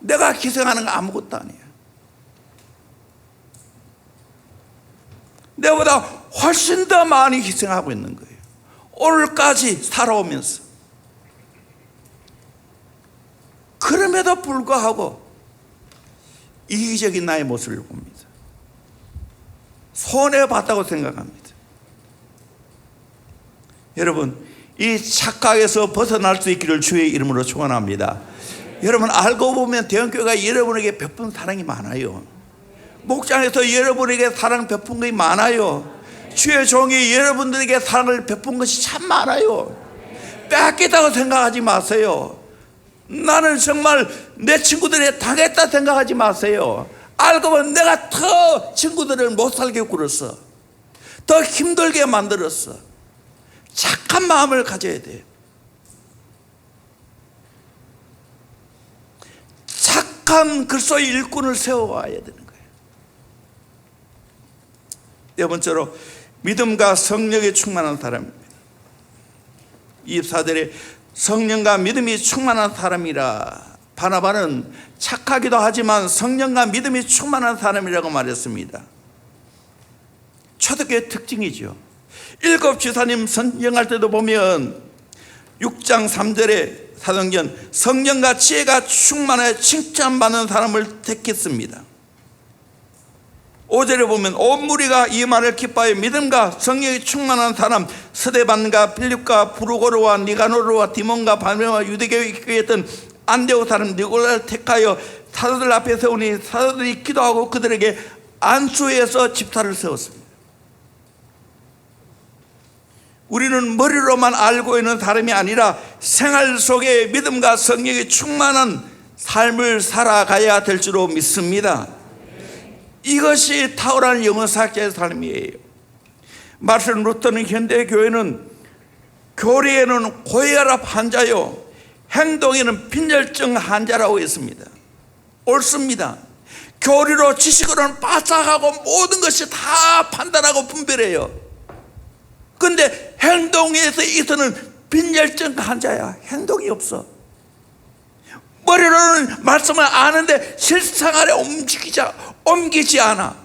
내가 희생하는 거 아무것도 아니야. 내보다 훨씬 더 많이 희생하고 있는 거예요. 오늘까지 살아오면서. 그럼에도 불구하고 이기적인 나의 모습을 봅니다. 손해봤다고 생각합니다. 여러분, 이 착각에서 벗어날 수 있기를 주의 이름으로 축원합니다. 여러분, 알고 보면 대형교회가 여러분에게 베푼 사랑이 많아요. 목장에서 여러분에게 사랑 베푼 것이 많아요. 주의 종이 여러분들에게 사랑을 베푼 것이 참 많아요. 뺏겠다고 생각하지 마세요. 나는 정말 내 친구들에게 당했다 생각하지 마세요. 알고 보면 내가 더 친구들을 못 살게 굴었어. 더 힘들게 만들었어. 착한 마음을 가져야 돼요. 착한 그리스도의 일꾼을 세워와야 되는 거예요. 네 번째로 믿음과 성령에 충만한 사람입니다. 24절에 성령과 믿음이 충만한 사람이라. 바나바는 착하기도 하지만 성령과 믿음이 충만한 사람이라고 말했습니다. 초대교회 특징이죠. 7 지사님 선정할 때도 보면 6장 3절에 사도행전 성령과 지혜가 충만해 칭찬받는 사람을 택했습니다. 5절에 보면 온 무리가 이 말을 기뻐하여 믿음과 성령이 충만한 사람 스데반과 빌립과 브루고르와 니가노르와 디몬과 바르나바와 유대교에 있던 안데오 사람 니골라를 택하여 사도들 앞에 세우니 사도들이 기도하고 그들에게 안수해서 집사를 세웠습니다. 우리는 머리로만 알고 있는 사람이 아니라 생활 속에 믿음과 성령이 충만한 삶을 살아가야 될 줄로 믿습니다. 이것이 탁월한 영어사학자의 삶이에요. 마르틴 루터는 현대교회는 교리에는 고혈압 환자요 행동에는 빈혈증 환자라고 했습니다. 옳습니다. 교리로 지식으로는 바짝하고 모든 것이 다 판단하고 분별해요. 그런데 행동에서 있어서는 빈혈증 환자야. 행동이 없어. 머리로는 말씀을 아는데 실생활에 옮기지 않아.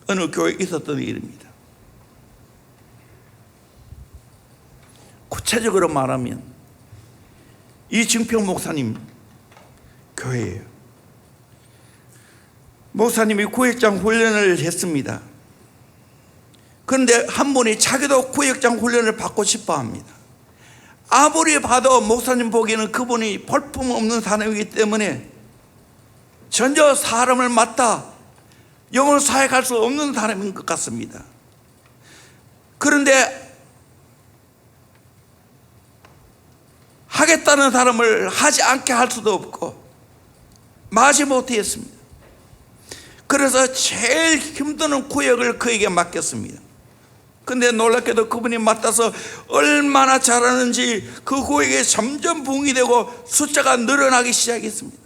어느 교회에 있었던 일입니다. 구체적으로 말하면 이증평 목사님 교회예요. 목사님이 구역장 훈련을 했습니다. 그런데 한 분이 자기도 구역장 훈련을 받고 싶어 합니다. 아무리 봐도 목사님 보기에는 그분이 볼품없는 사람이기 때문에 전혀 사람을 맡아 영혼 사역할 수 없는 사람인 것 같습니다. 그런데 하겠다는 사람을 하지 않게 할 수도 없고 마지 못했습니다. 그래서 제일 힘드는 구역을 그에게 맡겼습니다. 근데 놀랍게도 그분이 맡아서 얼마나 잘하는지 그 구역에 점점 부흥이 되고 숫자가 늘어나기 시작했습니다.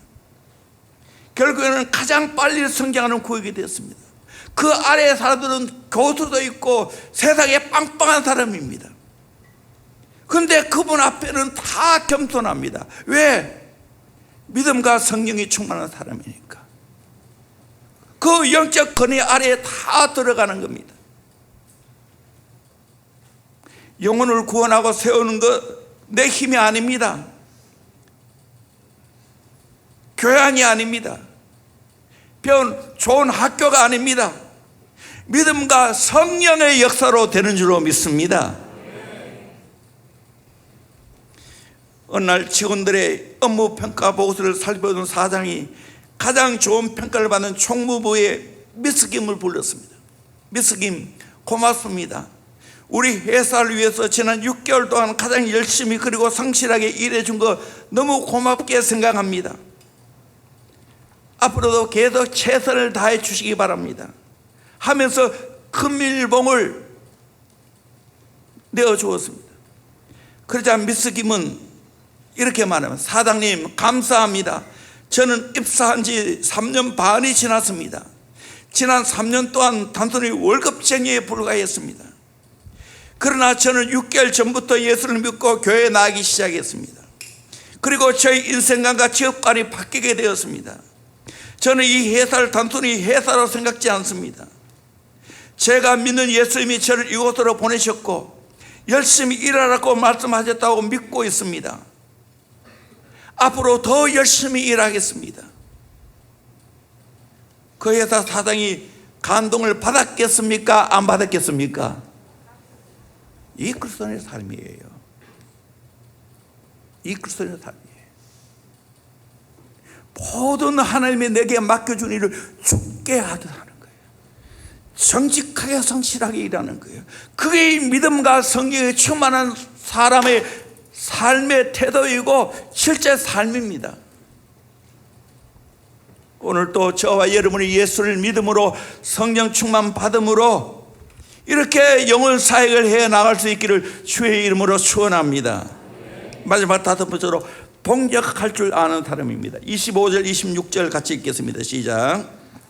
결국에는 가장 빨리 성장하는 구역이 되었습니다. 그 아래의 사람들은 교수도 있고 세상에 빵빵한 사람입니다. 그런데 그분 앞에는 다 겸손합니다. 왜? 믿음과 성령이 충만한 사람이니까. 그 영적 권위 아래에 다 들어가는 겁니다. 영혼을 구원하고 세우는 것 내 힘이 아닙니다. 교양이 아닙니다. 배운 좋은 학교가 아닙니다. 믿음과 성령의 역사로 되는 줄로 믿습니다. 어느 날 직원들의 업무 평가 보고서를 살펴본 사장이 가장 좋은 평가를 받는 총무부의 미스김을 불렀습니다. 미스김, 고맙습니다. 우리 회사를 위해서 지난 6개월 동안 가장 열심히 그리고 성실하게 일해준 거 너무 고맙게 생각합니다. 앞으로도 계속 최선을 다해 주시기 바랍니다 하면서 금일봉을 내어주었습니다. 그러자 미스김은 이렇게 말합니다. 사장님, 감사합니다. 저는 입사한 지 3년 반이 지났습니다. 지난 3년 동안 단순히 월급쟁이에 불과했습니다. 그러나 저는 6개월 전부터 예수를 믿고 교회에 나가기 시작했습니다. 그리고 저희 인생관과 직업관이 바뀌게 되었습니다. 저는 이 회사를 단순히 회사로 생각지 않습니다. 제가 믿는 예수님이 저를 이곳으로 보내셨고 열심히 일하라고 말씀하셨다고 믿고 있습니다. 앞으로 더 열심히 일하겠습니다. 그 회사 사장이 감동을 받았겠습니까? 안 받았겠습니까? 이 그리스도인의 삶이에요. 이 그리스도인의 삶이에요. 모든 하나님이 내게 맡겨준 일을 죽게 하듯 하는 거예요. 정직하게 성실하게 일하는 거예요. 그게 믿음과 성경에 충만한 사람의 삶의 태도이고 실제 삶입니다. 오늘 또 저와 여러분이 예수를 믿음으로 성령 충만 받음으로 이렇게 영혼 사역을 해 나갈 수 있기를 주의 이름으로 축원합니다. 마지막 5번째로 동역할 줄 아는 사람입니다. 25절 26절 같이 읽겠습니다. 시작.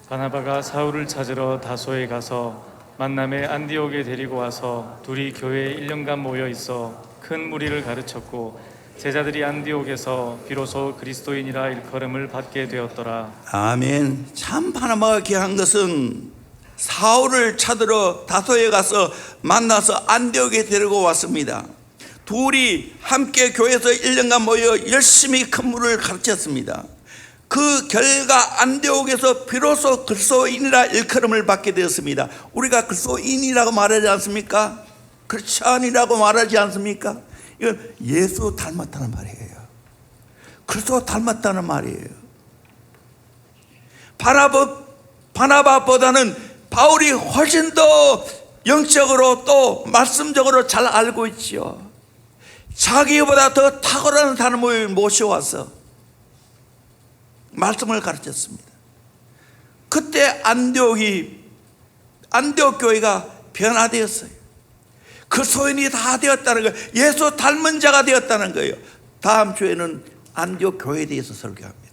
바나바가 사울을 찾으러 다소에 가서 만남에 안디옥에 데리고 와서 둘이 교회에 1년간 모여 있어 큰 무리를 가르쳤고 제자들이 안디옥에서 비로소 그리스도인이라 일컬음을 받게 되었더라. 아멘. 참 바나바가 귀한 것은 사울을 찾으러 다소에 가서 만나서 안디옥에 데리고 왔습니다. 둘이 함께 교회에서 1년간 모여 열심히 큰 무리를 가르쳤습니다. 그 결과 안디옥에서 비로소 그리스도인이라 일컬음을 받게 되었습니다. 우리가 그리스도인이라고 말하지 않습니까? 크리스찬이라고 말하지 않습니까? 이건 예수 닮았다는 말이에요. 그리스도 닮았다는 말이에요. 바나바보다는 바울이 훨씬 더 영적으로 또 말씀적으로 잘 알고 있죠. 자기보다 더 탁월한 사람을 모셔와서 말씀을 가르쳤습니다. 그때 안디옥 교회가 변화되었어요. 그 소인이 다 되었다는 거예요. 예수 닮은 자가 되었다는 거예요. 다음 주에는 안디옥 교회에 대해서 설교합니다.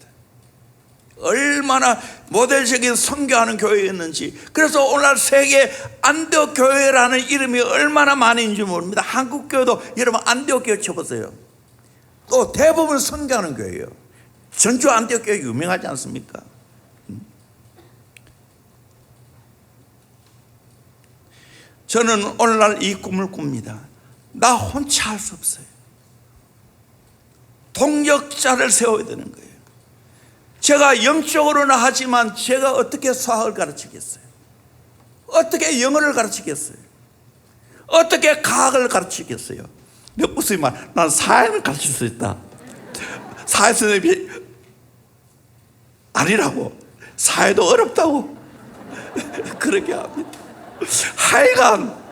얼마나 모델적인 선교하는 교회였는지. 그래서 오늘 세계 안디옥 교회라는 이름이 얼마나 많이 있는지 모릅니다. 한국 교회도 여러분 안디옥 교회 쳐보세요. 또 대부분 선교하는 교회예요. 전주 안디옥 교회 유명하지 않습니까? 저는 오늘날 이 꿈을 꿉니다. 나 혼자 할 수 없어요. 동역자를 세워야 되는 거예요. 제가 영적으로는 하지만 제가 어떻게 수학을 가르치겠어요? 어떻게 영어를 가르치겠어요? 어떻게 과학을 가르치겠어요? 무슨 말? 난 사회를 가르칠 수 있다. 사회 선생님이 아니라고. 사회도 어렵다고. 그렇게 합니다. 하여간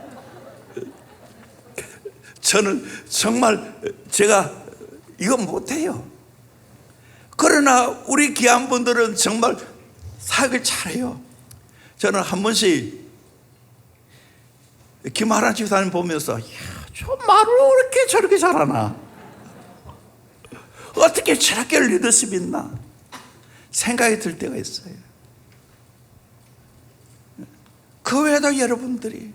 저는 정말 제가 이거 못해요. 그러나 우리 귀한 분들은 정말 사역을 잘해요. 저는 한 번씩 김하란 집사님 보면서 저 말을 왜 이렇게 저렇게 잘하나, 어떻게 저렇게 리더십 있나 생각이 들 때가 있어요. 그 외에도 여러분들이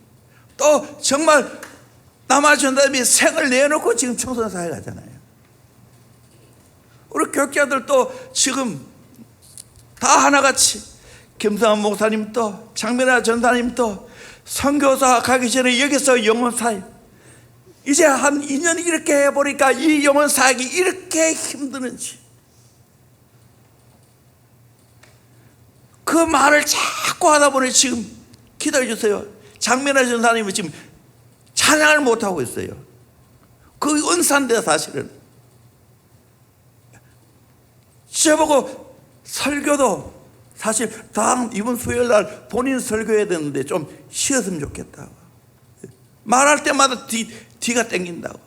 또 정말 남아전담이 생을 내놓고 지금 청소년 사회 가잖아요. 우리 교육자들도 지금 다 하나같이 김성환 목사님도 장민아 전사님도 선교사 가기 전에 여기서 영혼사역 이제 한 2년 이렇게 해보니까 이 영혼사역이 이렇게 힘드는지 그 말을 자꾸 하다 보니 지금 기도해 주세요. 장민아 전사님은 지금 찬양을 못하고 있어요. 그 은사인데 사실은 저보고 설교도 사실 다음 이번 수요일 날 본인 설교해야 되는데 좀 쉬었으면 좋겠다고. 말할 때마다 뒤가 땡긴다고.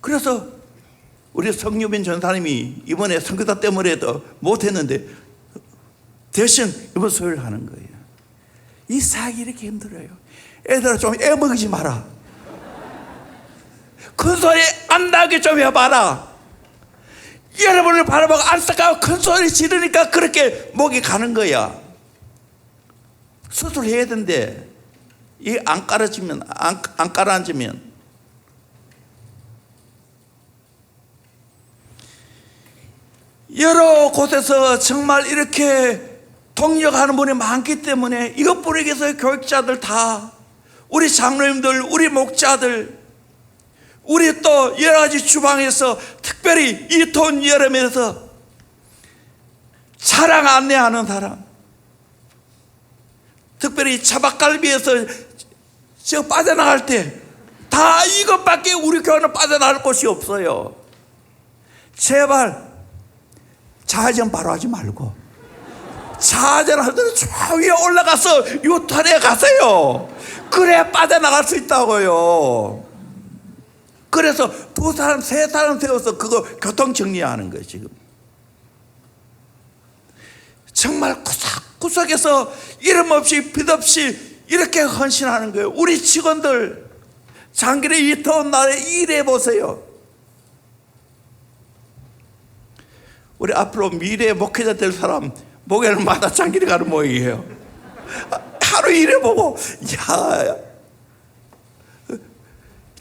그래서 우리 성유빈 전사님이 이번에 선교사 때문에도 못했는데 대신 이번 수요일 하는 거예요. 이 사역이 이렇게 힘들어요. 애들아 좀 애먹이지 마라. 큰 소리 안 나게 좀 해봐라. 여러분을 바라보고 안타까워 큰 소리 지르니까 그렇게 목이 가는 거야. 수술해야 되는데 이 안 깔아지면 안 깔아앉으면 여러 곳에서 정말 이렇게 동력하는 분이 많기 때문에 이것뿐이 위해서 교육자들 다, 우리 장로님들, 우리 목자들, 우리 또 여러 가지 주방에서 특별히 이 더운 여름에서 차량 안내하는 사람, 특별히 차박갈비에서 저 빠져나갈 때 다 이것밖에 우리 교회는 빠져나갈 곳이 없어요. 제발 좌회전 바로 하지 말고 좌회전할 때는 저 위에 올라가서 유턴해 가세요. 그래 빠져나갈 수 있다고요. 그래서 두 사람 세 사람 세워서 그거 교통 정리하는 거예요. 지금 정말 구석구석에서 이름 없이 빛 없이 이렇게 헌신하는 거예요. 우리 직원들 장길에 이 더운 날에 일해 보세요. 우리 앞으로 미래 목회자 될 사람 목요일마다 장길에 가는 모양이에요. 하루 일해보고 야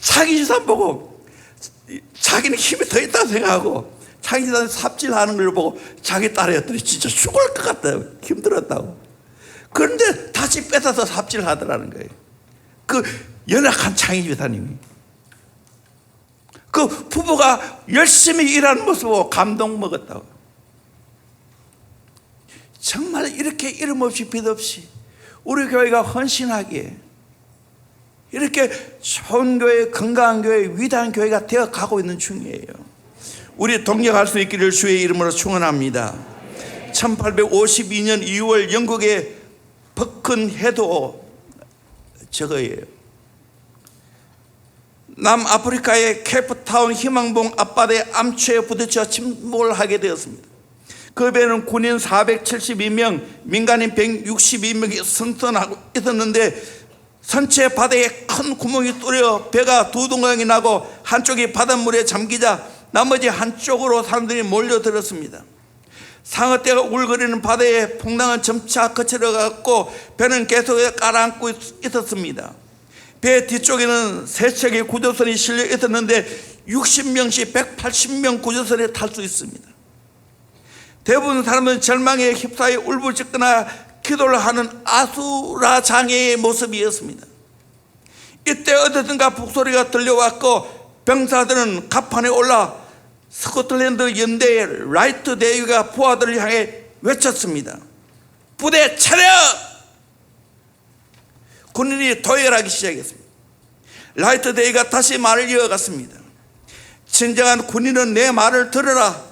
자기 재산 보고 자기는 힘이 더 있다고 생각하고 자기 재산 삽질하는 걸 보고 자기 딸이었더니 진짜 죽을 것 같다, 힘들었다고. 그런데 다시 뺏어서 삽질하더라는 거예요. 그 연약한 창희 집사님이 그 부부가 열심히 일하는 모습을 보고 감동 먹었다고. 정말 이렇게 이름 없이 빛 없이 우리 교회가 헌신하기에 이렇게 좋은 교회, 건강한 교회, 위대한 교회가 되어 가고 있는 중이에요. 우리 동력할 수 있기를 주의 이름으로 축원합니다. 1852년 2월 영국의 버큰 해도 저거예요. 남아프리카의 케이프타운 희망봉 앞바다에 암초에 부딪혀 침몰을 하게 되었습니다. 그 배는 군인 472명, 민간인 162명이 승선하고 있었는데 선체 바다에 큰 구멍이 뚫려 배가 두 동강이 나고 한쪽이 바닷물에 잠기자 나머지 한쪽으로 사람들이 몰려들었습니다. 상어떼가 울거리는 바다에 풍랑은 점차 거칠어갔고 배는 계속 가라앉고 있었습니다. 배 뒤쪽에는 세 척의 구조선이 실려 있었는데 60명씩 180명 구조선에 탈 수 있습니다. 대부분 사람은 절망에 휩싸여 울부짖거나 기도를 하는 아수라 장애의 모습이었습니다. 이때 어디선가 북소리가 들려왔고 병사들은 갑판에 올라 스코틀랜드 연대의 라이트 대위가 부하들을 향해 외쳤습니다. 부대 차려! 군인이 도열하기 시작했습니다. 라이트 대위가 다시 말을 이어갔습니다. 진정한 군인은 내 말을 들으라.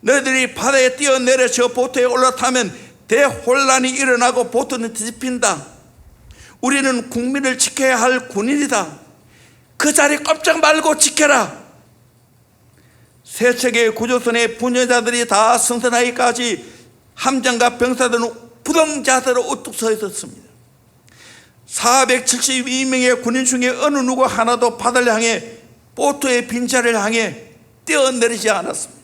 너희들이 바다에 뛰어내려 저 보트에 올라타면 대혼란이 일어나고 보트는 뒤집힌다. 우리는 국민을 지켜야 할 군인이다. 그 자리 꼼짝 말고 지켜라. 세 척의 구조선의 부녀자들이 다 승선하기까지 함장과 병사들은 부동자세로 우뚝 서 있었습니다. 472명의 군인 중에 어느 누구 하나도 바다를 향해 보트의 빈자리를 향해 뛰어내리지 않았습니다.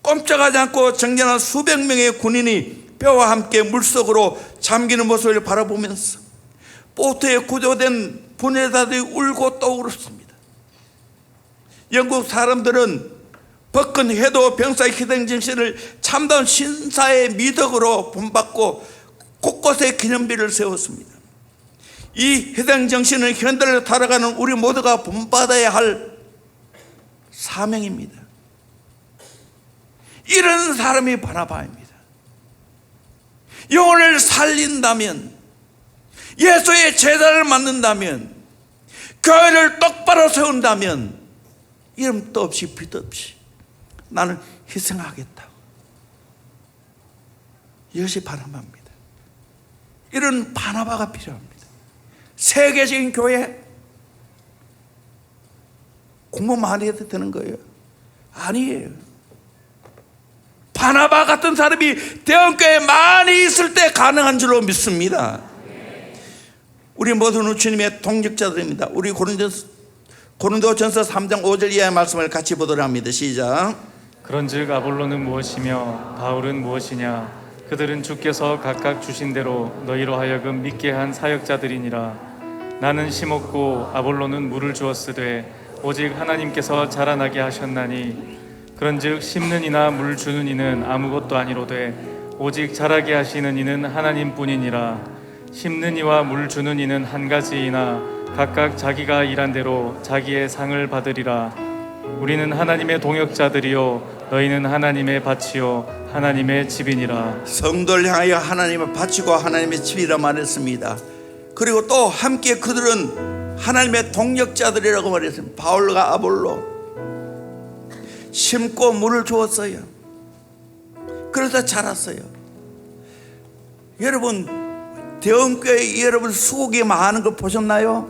꼼짝하지 않고 정전한 수백 명의 군인이 뼈와 함께 물속으로 잠기는 모습을 바라보면서 보트에 구조된 부녀자들이 울고 또 울었습니다. 영국 사람들은 버큰 해도 병사의 희생 정신을 참다운 신사의 미덕으로 본받고 곳곳에 기념비를 세웠습니다. 이 희생 정신을 현대를 살아가는 우리 모두가 본받아야 할 사명입니다. 이런 사람이 바나바입니다. 영혼을 살린다면, 예수의 제자를 만든다면, 교회를 똑바로 세운다면 이름도 없이 빛도 없이 나는 희생하겠다고. 이것이 바나바입니다. 이런 바나바가 필요합니다. 세계적인 교회 공부 많이 해도 되는 거예요? 아니에요. 바나바 같은 사람이 대형교회에 많이 있을 때 가능한 줄로 믿습니다. 우리 모두는 주님의 동력자들입니다. 우리 고린도전서 3장 5절 이하의 말씀을 같이 보도록 합니다. 시작. 그런즉 아볼로는 무엇이며 바울은 무엇이냐? 그들은 주께서 각각 주신 대로 너희로 하여금 믿게 한 사역자들이니라. 나는 심었고 아볼로는 물을 주었으되 오직 하나님께서 자라나게 하셨나니 그런즉 심는 이나 물 주는 이는 아무것도 아니로되 오직 자라게 하시는 이는 하나님뿐이니라. 심는 이와 물 주는 이는 한 가지이나 각각 자기가 일한 대로 자기의 상을 받으리라. 우리는 하나님의 동역자들이요 너희는 하나님의 밭이요 하나님의 집이니라. 성도를 향하여 하나님을 바치고 하나님의 집이라 말했습니다. 그리고 또 함께 그들은 하나님의 동력자들이라고 말했습니다. 바울과 아볼로 심고 물을 주었어요. 그러다 자랐어요. 여러분 대형교회 여러분 수국이 많은 거 보셨나요?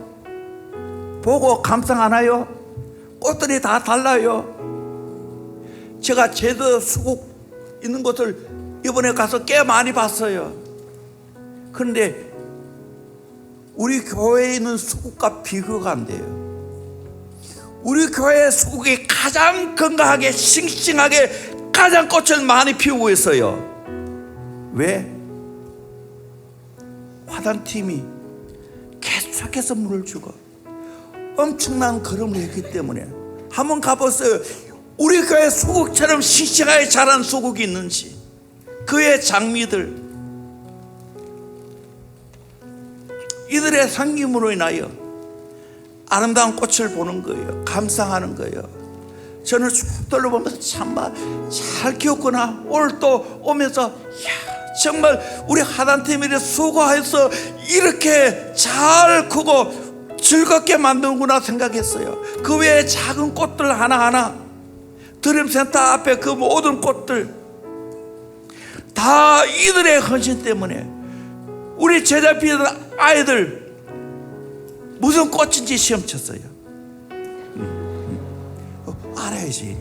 보고 감상하나요? 꽃들이 다 달라요. 제가 제도 수국 있는 곳을 이번에 가서 꽤 많이 봤어요. 그런데 우리 교회에 있는 수국과 비교가 안 돼요. 우리 교회 수국이 가장 건강하게 싱싱하게 가장 꽃을 많이 피우고 있어요. 왜? 화단팀이 계속해서 물을 주고 엄청난 걸음을 했기 때문에. 한번 가보세요. 우리 교회 수국처럼 싱싱하게 자란 수국이 있는지. 그의 장미들, 이들의 섬김으로 인하여 아름다운 꽃을 보는 거예요. 감상하는 거예요. 저는 쭉 둘러보면서 참말 잘 키웠구나. 오늘 또 오면서 이야, 정말 우리 하단팀이 수고해서 이렇게 잘 크고 즐겁게 만드는구나 생각했어요. 그 외에 작은 꽃들 하나하나, 드림센터 앞에 그 모든 꽃들 다 이들의 헌신 때문에 우리 제자피들 아이들 무슨 꽃인지 시험 쳤어요. 알아야지.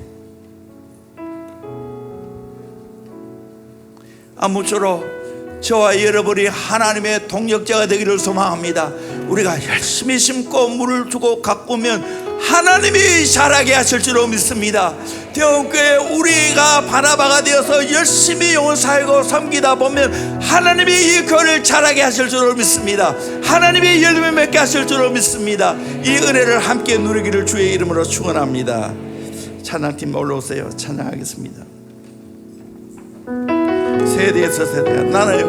아무쪼록 저와 여러분이 하나님의 동력자가 되기를 소망합니다. 우리가 열심히 심고 물을 주고 가꾸면 하나님이 자라게 하실 줄로 믿습니다. 대원교회 우리가 바나바가 되어서 열심히 영혼 살고 섬기다 보면 하나님이 이 교회를 자라게 하실 줄로 믿습니다. 하나님이 열매 맺게 하실 줄로 믿습니다. 이 은혜를 함께 누리기를 주의 이름으로 축원합니다. 찬양팀 올라오세요. 찬양하겠습니다. 세대에서 세대 나는